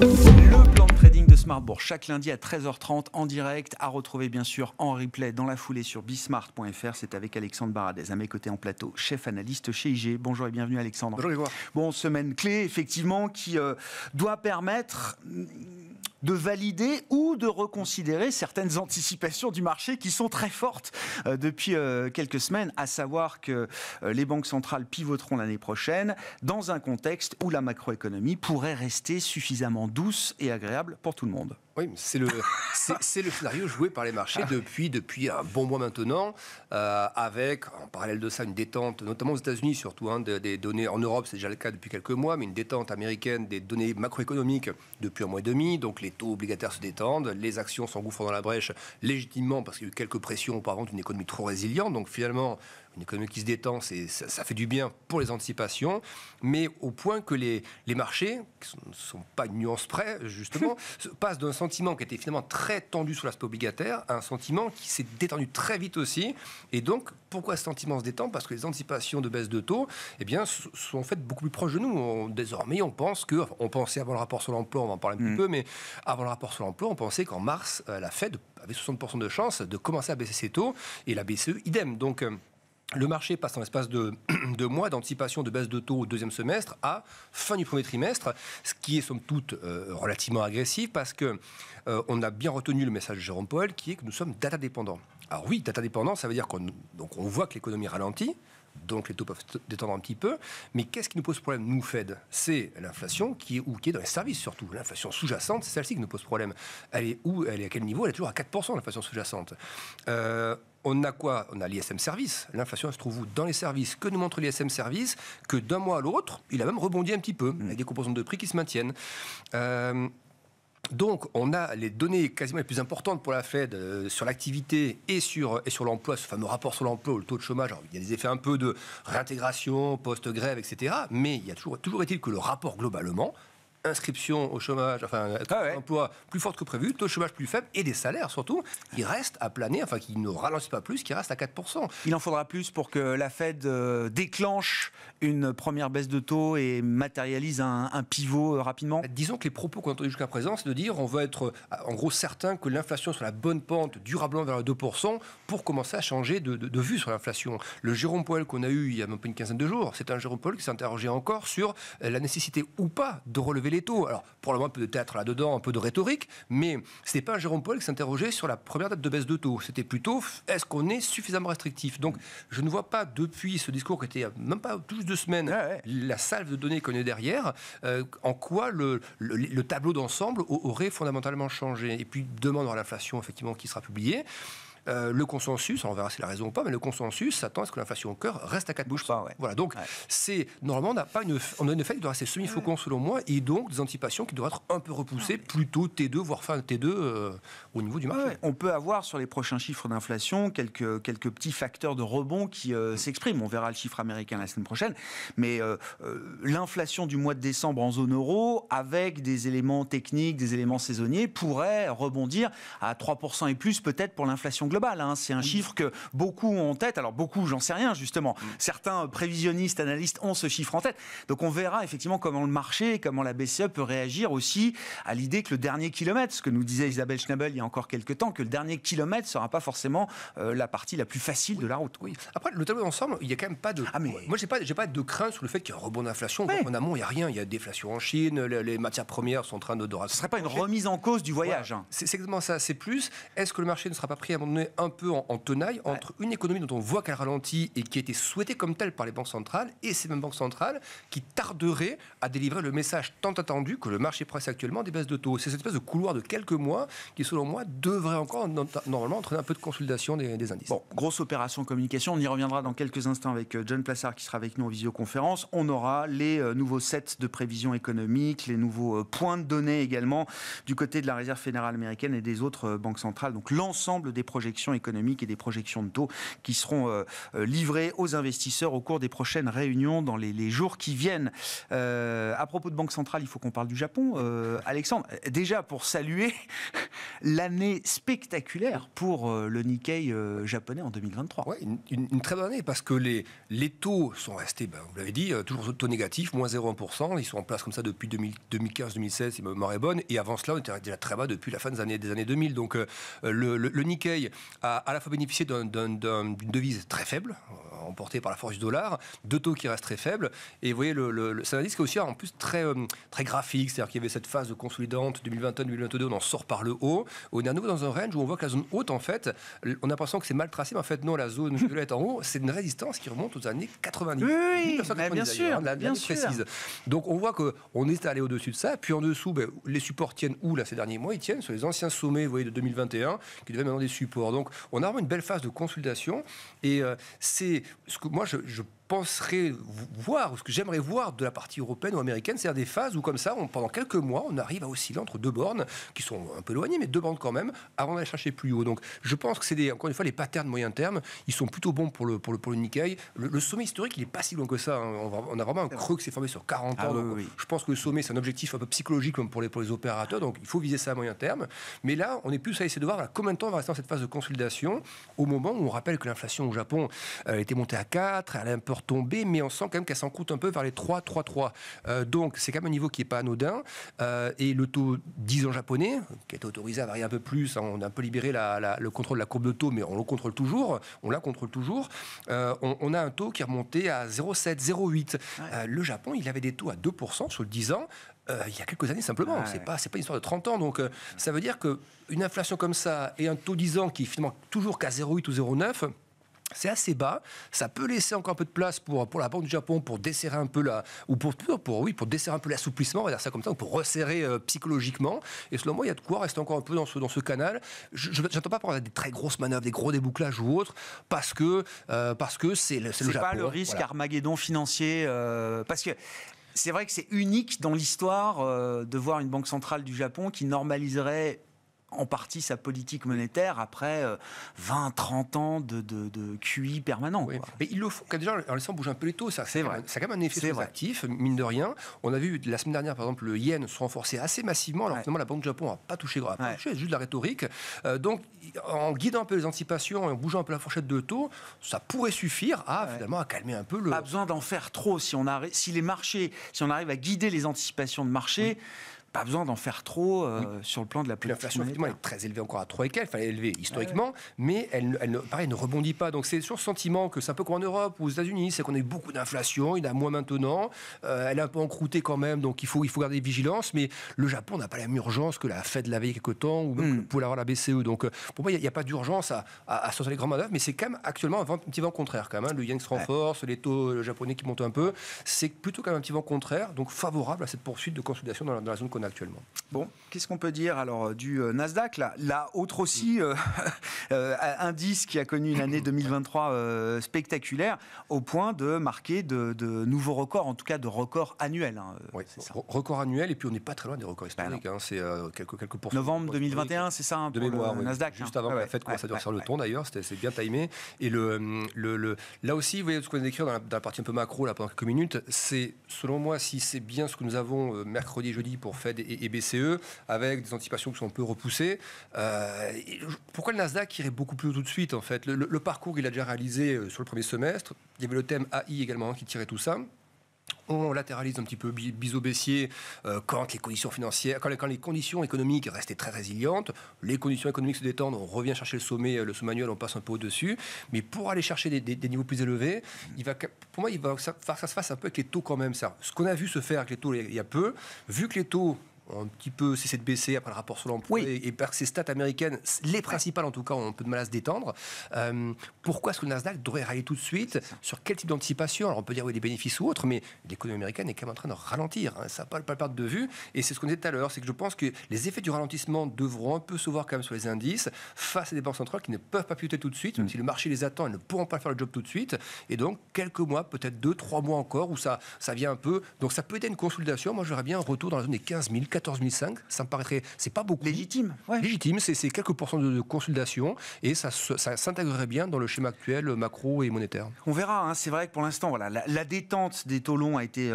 Le plan de trading de Smart Bourse chaque lundi à 13h30 en direct, à retrouver bien sûr en replay dans la foulée sur bismart.fr. C'est avec Alexandre Baradez à mes côtés en plateau, chef analyste chez IG. Bonjour et bienvenue Alexandre. Bonjour Grégoire. Bon, semaine clé effectivement qui doit permettre de valider ou de reconsidérer certaines anticipations du marché qui sont très fortes depuis quelques semaines, à savoir que les banques centrales pivoteront l'année prochaine dans un contexte où la macroéconomie pourrait rester suffisamment douce et agréable pour tout le monde. Oui, c'est le scénario joué par les marchés depuis un bon mois maintenant, avec en parallèle de ça une détente, notamment aux États-Unis surtout, des données en Europe, c'est déjà le cas depuis quelques mois, mais une détente américaine des données macroéconomiques depuis un mois et demi. Donc les taux obligataires se détendent, les actions s'engouffrent dans la brèche légitimement parce qu'il y a eu quelques pressions auparavant d'une économie trop résiliente. Donc finalement, une économie qui se détend, ça fait du bien pour les anticipations, mais au point que les marchés, qui ne sont pas une nuance près, justement, passent d'un sentiment qui était finalement très tendu sur l'aspect obligataire à un sentiment qui s'est détendu très vite aussi. Et donc, pourquoi ce sentiment se détend ? Parce que les anticipations de baisse de taux, eh bien, sont en fait beaucoup plus proches de nous. Désormais, on pensait avant le rapport sur l'emploi, on va en parler un petit peu, mais avant le rapport sur l'emploi, on pensait qu'en mars, la Fed avait 60% de chances de commencer à baisser ses taux, et la BCE, idem. Donc, le marché passe en l'espace de mois d'anticipation de baisse de taux au deuxième semestre à fin du premier trimestre, ce qui est somme toute relativement agressif parce que on a bien retenu le message de Jérôme Powell qui est que nous sommes data dépendants. Alors oui, data dépendant, ça veut dire qu'on voit que l'économie ralentit, donc les taux peuvent se détendre un petit peu, mais qu'est-ce qui nous pose problème, nous, Fed ? C'est l'inflation qui est dans les services surtout. L'inflation sous-jacente, c'est celle-ci qui nous pose problème. Elle est où ? Elle est à quel niveau ? Elle est toujours à 4%, l'inflation sous-jacente. On a quoi ? On a l'ISM Service. L'inflation, elle se trouve où ? Dans les services. Que nous montre l'ISM Service ? Que d'un mois à l'autre, il a même rebondi un petit peu, avec des composantes de prix qui se maintiennent. Donc, on a les données quasiment les plus importantes pour la Fed sur l'activité et sur l'emploi, ce fameux rapport sur l'emploi, le taux de chômage. Alors, il y a des effets un peu de réintégration, post-grève, etc. Mais il y a toujours est-il que le rapport globalement, inscription au chômage, emploi plus forte que prévu, taux de chômage plus faible et des salaires surtout, qui restent à planer, qui ne ralentissent pas plus, qui restent à 4%. Il en faudra plus pour que la Fed déclenche une première baisse de taux et matérialise un pivot rapidement. Disons que les propos qu'on a entendus jusqu'à présent, c'est de dire on va être en gros certain que l'inflation sur la bonne pente durablement vers le 2% pour commencer à changer de vue sur l'inflation. Le Jérôme Powell qu'on a eu il y a même pas une quinzaine de jours, c'est un Jérôme Powell qui s'interrogeait encore sur la nécessité ou pas de relever les taux. Alors, probablement un peu de théâtre là-dedans, un peu de rhétorique, mais ce n'est pas un Jérôme Powell qui s'interrogeait sur la première date de baisse de taux. C'était plutôt, est-ce qu'on est suffisamment restrictif ? Donc, je ne vois pas, depuis ce discours qui était même pas tout juste 2 semaines, la salve de données qu'on est derrière, en quoi le tableau d'ensemble aurait fondamentalement changé. Et puis, demain, on aura l'inflation, effectivement, qui sera publiée. Le consensus, on verra si la raison ou pas, mais le consensus s'attend à ce que l'inflation au cœur reste à 4%. Bouge pas, Voilà, donc c'est normalement on a une effet qui doit rester semi-faucon selon moi, et donc des anticipations qui doivent être un peu repoussées, plutôt T2 voire fin T2 au niveau du marché. On peut avoir sur les prochains chiffres d'inflation quelques petits facteurs de rebond qui s'expriment. On verra le chiffre américain la semaine prochaine, mais l'inflation du mois de décembre en zone euro, avec des éléments techniques, des éléments saisonniers, pourrait rebondir à 3% et plus peut-être pour l'inflation global. C'est un chiffre que beaucoup ont en tête. Alors beaucoup, j'en sais rien justement. Certains prévisionnistes, analystes ont ce chiffre en tête. Donc on verra effectivement comment le marché, comment la BCE peut réagir aussi à l'idée que le dernier kilomètre, ce que nous disait Isabelle Schnabel il y a encore quelques temps, que le dernier kilomètre ne sera pas forcément la partie la plus facile de la route. Oui. Après, le tableau d'ensemble, il n'y a quand même pas de... Moi, j'ai pas de crainte sur le fait qu'il y a un rebond d'inflation. En amont, il n'y a rien. Il y a déflation en Chine, les matières premières sont en train de... Ce ne serait pas une remise en cause du voyage. Voilà. C'est exactement ça. C'est plus, est-ce que le marché ne sera pas pris à un moment donné un peu en tenaille entre une économie dont on voit qu'elle ralentit et qui a été souhaitée comme telle par les banques centrales, et ces mêmes banques centrales qui tarderaient à délivrer le message tant attendu que le marché presse actuellement des baisses de taux. C'est cette espèce de couloir de quelques mois qui, selon moi, devrait encore normalement entraîner un peu de consolidation des indices. Bon, grosse opération communication. On y reviendra dans quelques instants avec John Plassard qui sera avec nous en visioconférence. On aura les nouveaux sets de prévisions économiques, les nouveaux points de données également du côté de la Réserve fédérale américaine et des autres banques centrales. Donc l'ensemble des projections économiques et des projections de taux qui seront livrées aux investisseurs au cours des prochaines réunions dans les jours qui viennent. À propos de Banque centrale, il faut qu'on parle du Japon. Alexandre, déjà pour saluer l'année spectaculaire pour le Nikkei japonais en 2023. Ouais, une très bonne année parce que les taux sont restés, vous l'avez dit, toujours taux négatifs, moins 0,1%. Ils sont en place comme ça depuis 2015-2016, si ma mémoire est bonne. Et avant cela, on était déjà très bas depuis la fin des années 2000. Donc le Nikkei a à la fois bénéficié d'une devise très faible, emportée par la force du dollar, de taux qui restent très faibles. Et vous voyez, c'est un indice qui est aussi en plus très graphique, c'est-à-dire qu'il y avait cette phase de consolidante 2021-2022, on en sort par le haut. On est à nouveau dans un range où on voit que la zone haute, en fait, on a l'impression que c'est mal tracé, mais en fait, non, la zone violette en haut, c'est une résistance qui remonte aux années 90. Oui, bien sûr, bien sûr. Précise. Donc on voit qu'on est allé au-dessus de ça, puis en dessous, les supports tiennent où là ces derniers mois? Ils tiennent sur les anciens sommets, vous voyez, de 2021, qui deviennent maintenant des supports. Donc on a vraiment une belle phase de consolidation, et c'est ce que moi je penserais voir, ou ce que j'aimerais voir de la partie européenne ou américaine, c'est-à-dire des phases où, comme ça, pendant quelques mois, on arrive à osciller entre deux bornes, qui sont un peu éloignées, mais deux bornes quand même, avant d'aller chercher plus haut. Donc, je pense que c'est encore une fois, les patterns moyen terme, ils sont plutôt bons pour le Nikkei. Le sommet historique, il n'est pas si loin que ça. Hein. On a vraiment un creux qui s'est formé sur 40 ans. Oui. Je pense que le sommet, c'est un objectif un peu psychologique comme pour les opérateurs, donc il faut viser ça à moyen terme. Mais là, on est plus à essayer de voir combien de temps on va rester dans cette phase de consolidation, au moment où on rappelle que l'inflation au Japon était montée à 4, elle a un peu retombé, mais on sent quand même qu'elle s'encroute un peu vers les 3,3. Donc c'est quand même un niveau qui n'est pas anodin. Et le taux 10 ans japonais, qui est autorisé à varier un peu plus, hein, on a un peu libéré le contrôle de la courbe de taux, mais on le contrôle toujours. On la contrôle toujours. On a un taux qui est remonté à 0,7, 0,8. Ouais. Le Japon, il avait des taux à 2% sur le 10 ans. Il y a quelques années simplement, c'est pas une histoire de 30 ans, donc ça veut dire qu'une inflation comme ça et un taux 10 ans qui est finalement toujours qu'à 0,8 ou 0,9, c'est assez bas. Ça peut laisser encore un peu de place pour la Banque du Japon pour desserrer un peu pour desserrer un peu l'assouplissement, on va dire ça comme ça, ou pour resserrer psychologiquement. Et selon moi, il y a de quoi rester encore un peu dans ce canal. Je n'attends pas pour des très grosses manœuvres, des gros débouclages ou autres, parce que c'est le Japon. C'est pas le risque Armageddon financier, parce que c'est vrai que c'est unique dans l'histoire de voir une banque centrale du Japon qui normaliserait en partie sa politique monétaire après 20-30 ans de QI permanent. Oui. Mais ils le font déjà en laissant bouger un peu les taux. Ça a quand même un effet sur les actifs, mine de rien. On a vu la semaine dernière, par exemple, le yen se renforcer assez massivement, alors finalement la Banque du Japon n'a pas touché, juste de la rhétorique. Donc, en guidant un peu les anticipations et en bougeant un peu la fourchette de taux, ça pourrait suffire finalement à calmer un peu le... Pas besoin d'en faire trop. Si on arrive à guider les anticipations de marché... Pas besoin d'en faire trop sur le plan de la politique. L'inflation, effectivement, elle est très élevée encore à 3 et quelques. Il fallait l'élever historiquement, mais elle ne rebondit pas. Donc c'est sur le sentiment que c'est un peu comme en Europe ou aux États-Unis, c'est qu'on a eu beaucoup d'inflation, il y en a moins maintenant. Elle est un peu encroûtée quand même, donc il faut garder vigilance. Mais le Japon n'a pas la même urgence que la Fed l'avait il y a quelques temps, ou même pour l'avoir la BCE. Donc pour moi, il n'y a pas d'urgence à sortir les grandes manœuvres, mais c'est quand même actuellement un petit vent contraire. Quand même, hein. Le yen se renforce, les taux japonais qui montent un peu. C'est plutôt quand même un petit vent contraire, donc favorable à cette poursuite de consolidation dans la zone qu'on a actuellement. Bon, qu'est-ce qu'on peut dire alors du Nasdaq là autre aussi indice qui a connu une année 2023 spectaculaire au point de marquer de nouveaux records, en tout cas de records annuels. Oui, c'est ça. Record annuel, et puis on n'est pas très loin des records historiques. C'est quelques pourcents. Novembre 2021, c'est ça de mémoire, le Nasdaq. Juste avant la fête commence à durcir le ton d'ailleurs, c'est bien timé. Et là aussi, vous voyez ce qu'on vient d'écrire dans la partie un peu macro là, pendant quelques minutes, c'est selon moi, si c'est bien ce que nous avons mercredi et jeudi pour Fed et BCE, avec des anticipations qui sont un peu repoussées. Pourquoi le Nasdaq irait beaucoup plus haut tout de suite en fait? Le parcours, il a déjà réalisé sur le premier semestre. Il y avait le thème AI également qui tirait tout ça. On latéralise un petit peu biseau baissier quand les conditions financières, quand les conditions économiques restaient très résilientes. Les conditions économiques se détendent, on revient chercher le sommet annuel, on passe un peu au-dessus. Mais pour aller chercher des niveaux plus élevés, pour moi, il va ça se fasse un peu avec les taux quand même. Ça. Ce qu'on a vu se faire avec les taux il y a peu, vu que les taux ont un petit peu cessé de baisser après le rapport sur l'emploi, et parce que ces stats américaines, les principales en tout cas, ont un peu de mal à se détendre. Pourquoi est-ce que le Nasdaq devrait rallier tout de suite? Sur quel type d'anticipation? Alors on peut dire des bénéfices ou autres, mais l'économie américaine est quand même en train de ralentir. Ça ne va pas perdre de vue. Et c'est ce qu'on disait tout à l'heure, c'est que je pense que les effets du ralentissement devront un peu se voir quand même sur les indices face à des banques centrales qui ne peuvent pas pivoter tout de suite, même si le marché les attend, elles ne pourront pas faire le job tout de suite. Et donc quelques mois, peut-être 2-3 mois encore, où ça vient un peu. Donc ça peut être une consolidation. Moi j'aurais bien un retour dans la zone des 15 000, 14 500, ça me paraîtrait, c'est pas beaucoup. Légitime. Ouais. Légitime, c'est quelques pourcents de consolidation et ça s'intégrerait bien dans le schéma actuel macro et monétaire. On verra, hein, c'est vrai que pour l'instant, voilà, la détente des taux longs a été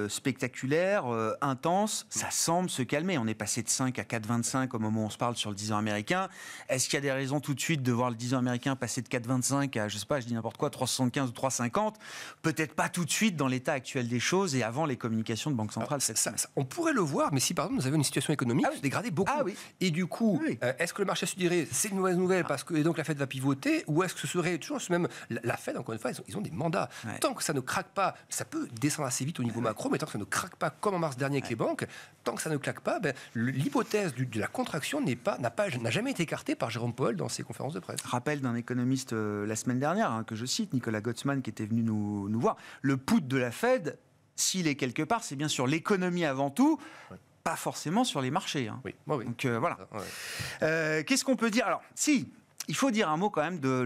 spectaculaire, intense, ça semble se calmer. On est passé de 5 à 4,25 au moment où on se parle sur le 10 ans américain. Est-ce qu'il y a des raisons tout de suite de voir le 10 ans américain passer de 4,25 à, je sais pas, je dis n'importe quoi, 3,75 ou 3,50 ? Peut-être pas tout de suite dans l'état actuel des choses et avant les communications de Banque centrale. On pourrait le voir, mais si par exemple nous avions une situation économique qui se dégradait beaucoup, et du coup, est-ce que le marché se dirait c'est une mauvaise nouvelle parce que et donc la Fed va pivoter, ou est-ce que ce serait toujours même la Fed, encore une fois, ils ont des mandats. Tant que ça ne craque pas, ça peut descendre assez vite au niveau macro, mais tant que ça ne craque pas comme en mars dernier avec les banques, tant que ça ne claque pas, l'hypothèse de la contraction n'a jamais été écartée par Jérôme Powell dans ses conférences de presse. Rappel d'un économiste la semaine dernière, hein, que je cite, Nicolas Gottsman, qui était venu nous voir. Le put de la Fed, s'il est quelque part, c'est bien sur l'économie avant tout, pas forcément sur les marchés. Hein. Oui. Donc voilà. Qu'est-ce qu'on peut dire ? Alors, il faut dire un mot quand même de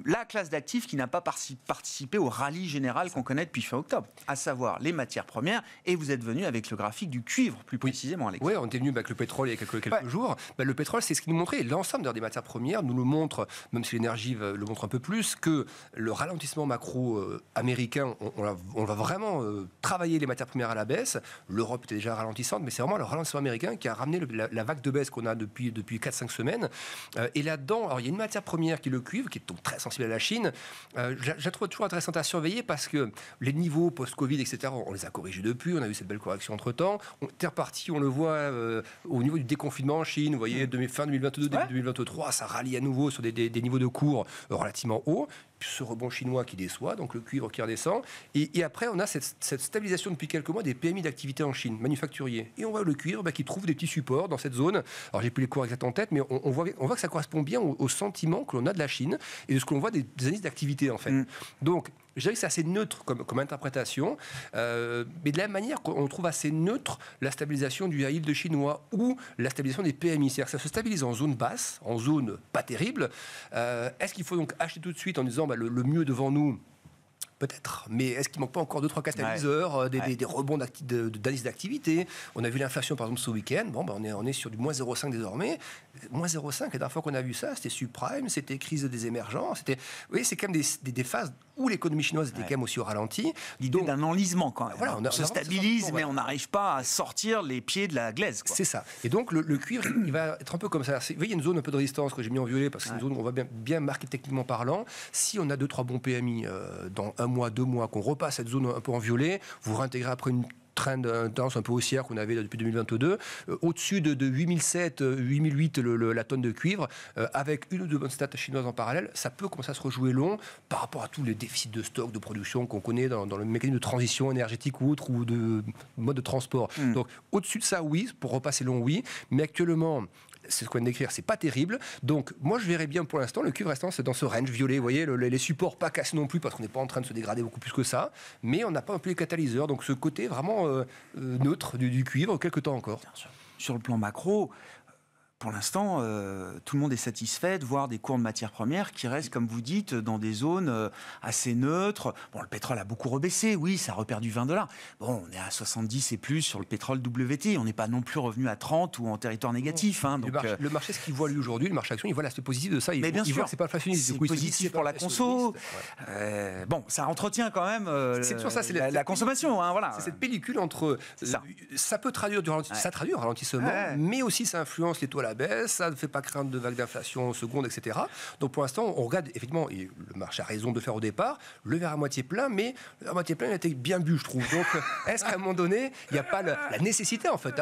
la classe d'actifs qui n'a pas participé au rallye général qu'on connaît depuis fin octobre, à savoir les matières premières. Et vous êtes venu avec le graphique du cuivre, plus précisément, Alex. Oui, on était venu avec le pétrole il y a quelques jours. Le pétrole, c'est ce qui nous montrait, l'ensemble des matières premières nous le montre, même si l'énergie le montre un peu plus, que le ralentissement macro américain, on va vraiment travailler les matières premières à la baisse. L'Europe était déjà ralentissante, mais c'est vraiment le ralentissement américain qui a ramené la vague de baisse qu'on a depuis 4-5 semaines. Et là-dedans, alors, il y a une matière première qui est le cuivre, qui est donc très sensible à la Chine. Je la trouve toujours intéressante à surveiller parce que les niveaux post-Covid, etc., on les a corrigés depuis. On a eu cette belle correction entre-temps. On est reparti, on le voit au niveau du déconfinement en Chine. Vous voyez, fin 2022, début 2023, ça rallie à nouveau sur des niveaux de cours relativement hauts. Ce rebond chinois qui déçoit, donc le cuivre qui redescend. Et après, on a cette stabilisation depuis quelques mois des PMI d'activité en Chine, manufacturiers. Et on voit le cuivre qui trouve des petits supports dans cette zone. Alors, j'ai plus les cours exacts en tête, mais on voit que ça correspond bien au sentiment que l'on a de la Chine et de ce que l'on voit des indices d'activité, en fait. Donc, je dirais que c'est assez neutre comme interprétation, mais de la même manière qu'on trouve assez neutre la stabilisation du high yield chinois ou la stabilisation des PMI. C'est-à-dire que ça se stabilise en zone basse, en zone pas terrible. Est-ce qu'il faut donc acheter tout de suite en disant le mieux devant nous ? Peut-être, mais est-ce qu'il ne manque pas encore 2-3 catalyseurs, des rebonds d'indices d'activité ? On a vu l'inflation par exemple ce week-end, on est sur du moins 0,5 désormais. Moins 0,5, la dernière fois qu'on a vu ça, c'était subprime, c'était crise des émergents, vous voyez, c'est quand même des phases où l'économie chinoise était quand même aussi au ralenti. L'idée d'un enlisement quand même. Voilà, on se stabilise, mais on n'arrive pas à sortir les pieds de la glaise. C'est ça. Et donc le cuivre, il va être un peu comme ça. Vous voyez, il y a une zone un peu de résistance que j'ai mis en violet parce que c'est une zone où on va bien marquer techniquement parlant. Si on a 2-3 bons PMI dans 1 mois, 2 mois, qu'on repasse cette zone un peu en violet, vous réintégrez après une trend intense un peu haussière qu'on avait depuis 2022, au-dessus de 8007, 8008 la tonne de cuivre, avec une ou deux bonnes stats chinoises en parallèle, ça peut commencer à se rejouer long par rapport à tous les déficits de stock, de production qu'on connaît dans le mécanisme de transition énergétique ou autre, ou de mode de transport. Donc au-dessus de ça, oui, pour repasser long, oui, mais actuellement, c'est ce qu'on vient d'écrire, c'est pas terrible. Donc, moi, je verrais bien pour l'instant le cuivre restant dans ce range violet. Vous voyez, les supports pas cassés non plus parce qu'on n'est pas en train de se dégrader beaucoup plus que ça. Mais on n'a pas un peu les catalyseurs. Donc, ce côté vraiment neutre du cuivre, quelques temps encore. Sur le plan macro, pour l'instant, tout le monde est satisfait de voir des cours de matières premières qui restent, comme vous dites, dans des zones assez neutres. Bon, le pétrole a beaucoup rebaissé, oui, ça a reperdu $20. Bon, on est à 70 et plus sur le pétrole WT. On n'est pas non plus revenu à 30 ou en territoire négatif. Hein, donc, le marché, ce qu'il voit lui aujourd'hui, le marché action, il voit l'aspect positif de ça. Il voit que c'est pas inflationniste. C'est positif pour la conso. Bon, ça entretient quand même c'est toujours ça, c'est la consommation. Hein, voilà. C'est cette pellicule entre... Ça peut traduire du ralentissement, ça traduit un ralentissement, mais aussi ça influence les taux à la baisse, ça ne fait pas craindre de vagues d'inflation seconde, etc. Donc pour l'instant, on regarde effectivement, et le marché a raison de le faire au départ, le verre à moitié plein, mais le verre à moitié plein, il a été bien bu, je trouve. Donc est-ce qu'à un moment donné, il n'y a pas la nécessité, en fait,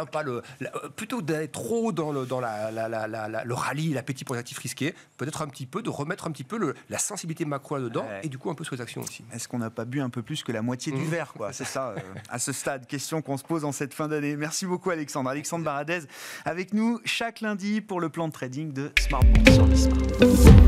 plutôt d'aller trop dans le rallye, l'appétit pour les actifs risqués, peut-être un petit peu, de remettre un petit peu la sensibilité macro là-dedans, et du coup un peu sur les actions aussi. Est-ce qu'on n'a pas bu un peu plus que la moitié du verre, quoi ? C'est ça, à ce stade, question qu'on se pose en cette fin d'année. Merci beaucoup Alexandre. Alexandre Baradez avec nous chaque lundi pour le plan de trading de Smart Bourse sur Bismart.